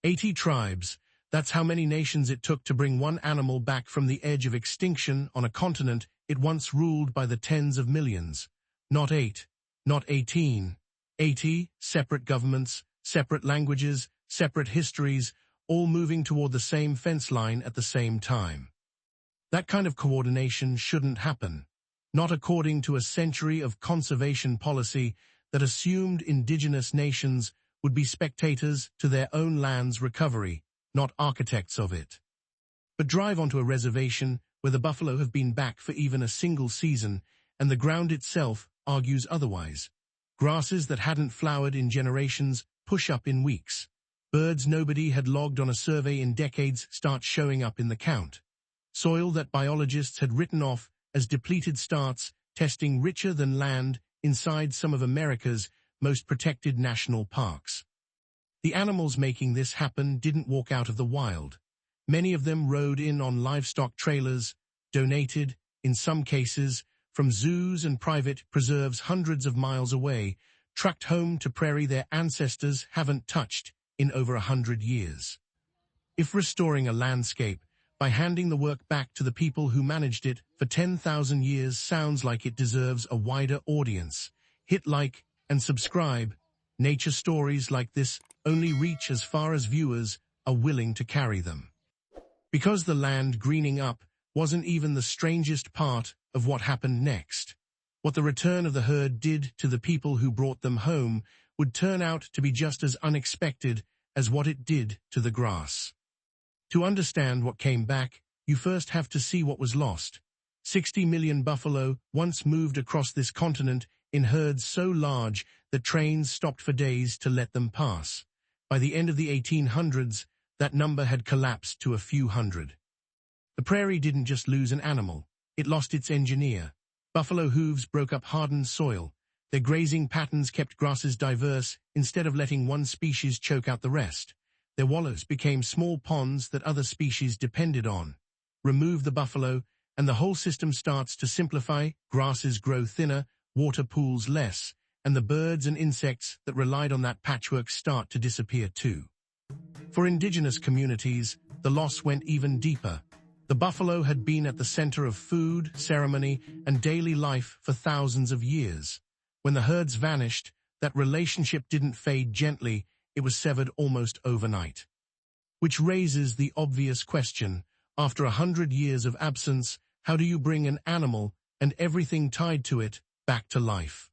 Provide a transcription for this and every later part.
80 tribes. That's how many nations it took to bring one animal back from the edge of extinction on a continent it once ruled by the tens of millions. Not 8, not 18. 80 separate governments, separate languages, separate histories, all moving toward the same fence line at the same time. That kind of coordination shouldn't happen. Not according to a century of conservation policy that assumed indigenous nations would be spectators to their own land's recovery, not architects of it. But drive onto a reservation where the buffalo have been back for even a single season, and the ground itself argues otherwise. Grasses that hadn't flowered in generations push up in weeks. Birds nobody had logged on a survey in decades start showing up in the count. Soil that biologists had written off as depleted starts testing richer than land inside some of America's most protected national parks. The animals making this happen didn't walk out of the wild. Many of them rode in on livestock trailers, donated, in some cases, from zoos and private preserves hundreds of miles away, trucked home to prairie their ancestors haven't touched in over 100 years. If restoring a landscape by handing the work back to the people who managed it for 10,000 years sounds like it deserves a wider audience, hit like and subscribe. Nature stories like this only reach as far as viewers are willing to carry them. Because the land greening up wasn't even the strangest part of what happened next. What the return of the herd did to the people who brought them home would turn out to be just as unexpected as what it did to the grass. To understand what came back, you first have to see what was lost. 60 million buffalo once moved across this continent in herds so large that trains stopped for days to let them pass. By the end of the 1800s, that number had collapsed to a few hundred. The prairie didn't just lose an animal, it lost its engineer. Buffalo hooves broke up hardened soil. Their grazing patterns kept grasses diverse instead of letting one species choke out the rest. Their wallows became small ponds that other species depended on. Remove the buffalo, and the whole system starts to simplify. Grasses grow thinner, water pools less, and the birds and insects that relied on that patchwork start to disappear too. For indigenous communities, the loss went even deeper. The buffalo had been at the center of food, ceremony, and daily life for thousands of years. When the herds vanished, that relationship didn't fade gently, it was severed almost overnight. Which raises the obvious question, after 100 years of absence, how do you bring an animal, and everything tied to it, back to life?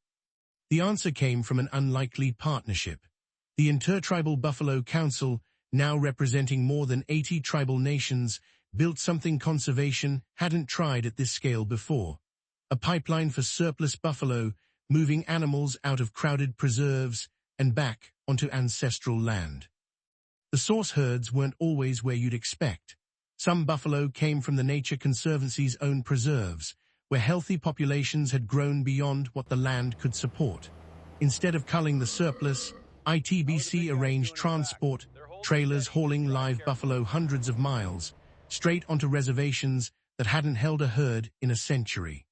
The answer came from an unlikely partnership. The Intertribal Buffalo Council, now representing more than 80 tribal nations, built something conservation hadn't tried at this scale before. A pipeline for surplus buffalo, moving animals out of crowded preserves and back onto ancestral land. The source herds weren't always where you'd expect. Some buffalo came from the Nature Conservancy's own preserves, where healthy populations had grown beyond what the land could support. Instead of culling the surplus, ITBC arranged transport, trailers hauling live buffalo hundreds of miles, straight onto reservations that hadn't held a herd in a century.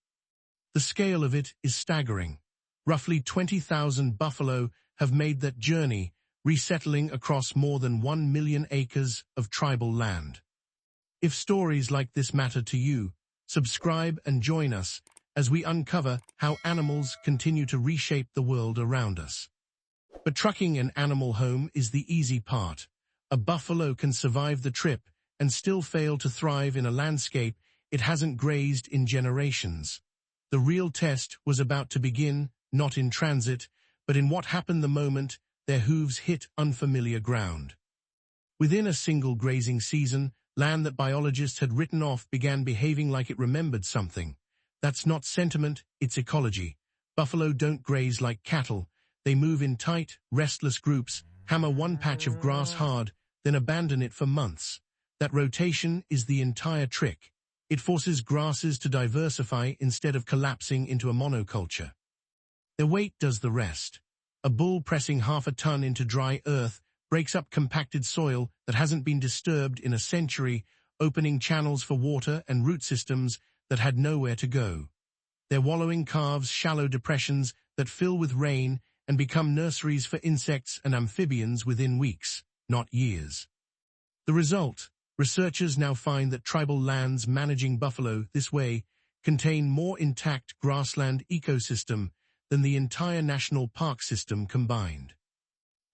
The scale of it is staggering. Roughly 20,000 buffalo have made that journey, resettling across more than 1 million acres of tribal land. If stories like this matter to you, subscribe and join us as we uncover how animals continue to reshape the world around us. But trucking an animal home is the easy part. A buffalo can survive the trip and still fail to thrive in a landscape it hasn't grazed in generations. The real test was about to begin, not in transit, but in what happened the moment their hooves hit unfamiliar ground. Within a single grazing season, land that biologists had written off began behaving like it remembered something. That's not sentiment, it's ecology. Buffalo don't graze like cattle. They move in tight, restless groups, hammer one patch of grass hard, then abandon it for months. That rotation is the entire trick. It forces grasses to diversify instead of collapsing into a monoculture. Their weight does the rest. A bull pressing half a ton into dry earth breaks up compacted soil that hasn't been disturbed in a century, opening channels for water and root systems that had nowhere to go. Their wallowing carves shallow depressions that fill with rain and become nurseries for insects and amphibians within weeks. not years. The result, researchers now find that tribal lands managing buffalo this way contain more intact grassland ecosystem than the entire national park system combined.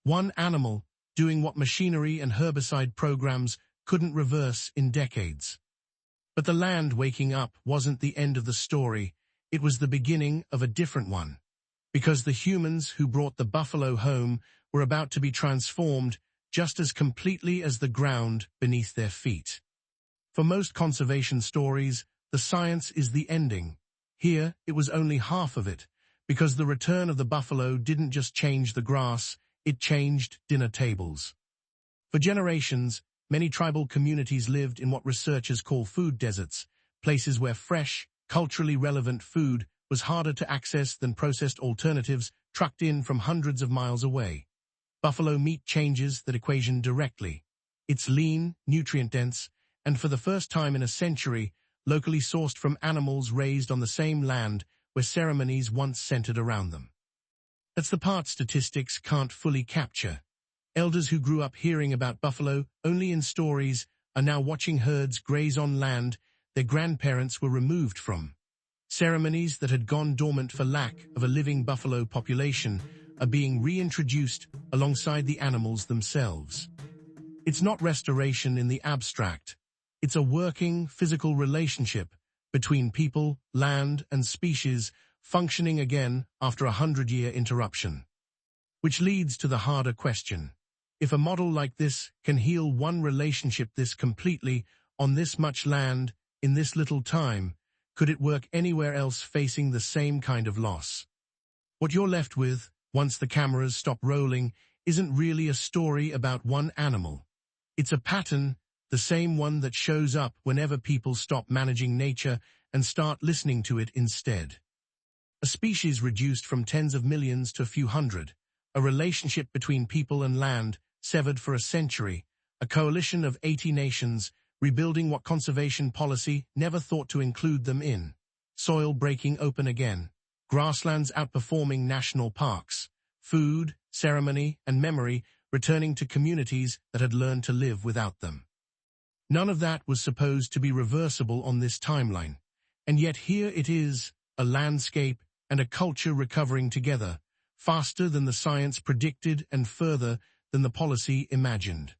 One animal doing what machinery and herbicide programs couldn't reverse in decades. But the land waking up wasn't the end of the story, it was the beginning of a different one. Because the humans who brought the buffalo home were about to be transformed just as completely as the ground beneath their feet. For most conservation stories, the science is the ending. Here, it was only half of it, because the return of the buffalo didn't just change the grass, it changed dinner tables. For generations, many tribal communities lived in what researchers call food deserts, places where fresh, culturally relevant food was harder to access than processed alternatives trucked in from hundreds of miles away. Buffalo meat changes that equation directly. It's lean, nutrient-dense, and for the first time in a century, locally sourced from animals raised on the same land where ceremonies once centered around them. That's the part statistics can't fully capture. Elders who grew up hearing about buffalo only in stories are now watching herds graze on land their grandparents were removed from. Ceremonies that had gone dormant for lack of a living buffalo population are being reintroduced alongside the animals themselves. It's not restoration in the abstract. It's a working, physical relationship between people, land, and species functioning again after a 100-year interruption. Which leads to the harder question. If a model like this can heal one relationship this completely, on this much land, in this little time, could it work anywhere else facing the same kind of loss? What you're left with, once the cameras stop rolling, isn't really a story about one animal. It's a pattern, the same one that shows up whenever people stop managing nature and start listening to it instead. A species reduced from tens of millions to a few hundred, a relationship between people and land severed for a century, a coalition of 80 nations rebuilding what conservation policy never thought to include them in, soil breaking open again, grasslands outperforming national parks, food, ceremony, and memory returning to communities that had learned to live without them. None of that was supposed to be reversible on this timeline, and yet here it is, a landscape and a culture recovering together, faster than the science predicted and further than the policy imagined.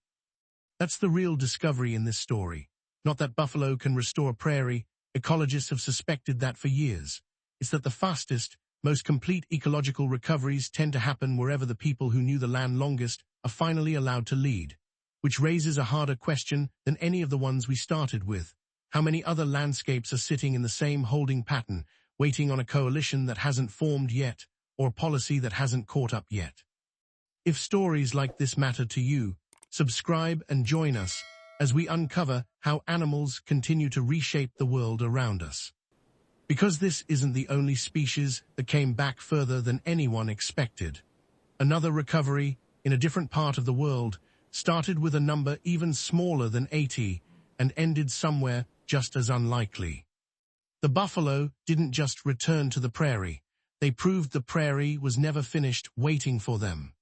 That's the real discovery in this story. Not that buffalo can restore prairie, ecologists have suspected that for years. It's that the fastest, most complete ecological recoveries tend to happen wherever the people who knew the land longest are finally allowed to lead, which raises a harder question than any of the ones we started with. How many other landscapes are sitting in the same holding pattern, waiting on a coalition that hasn't formed yet, or a policy that hasn't caught up yet? If stories like this matter to you, subscribe and join us as we uncover how animals continue to reshape the world around us. Because this isn't the only species that came back further than anyone expected. Another recovery, in a different part of the world, started with a number even smaller than 80 and ended somewhere just as unlikely. The buffalo didn't just return to the prairie. They proved the prairie was never finished waiting for them.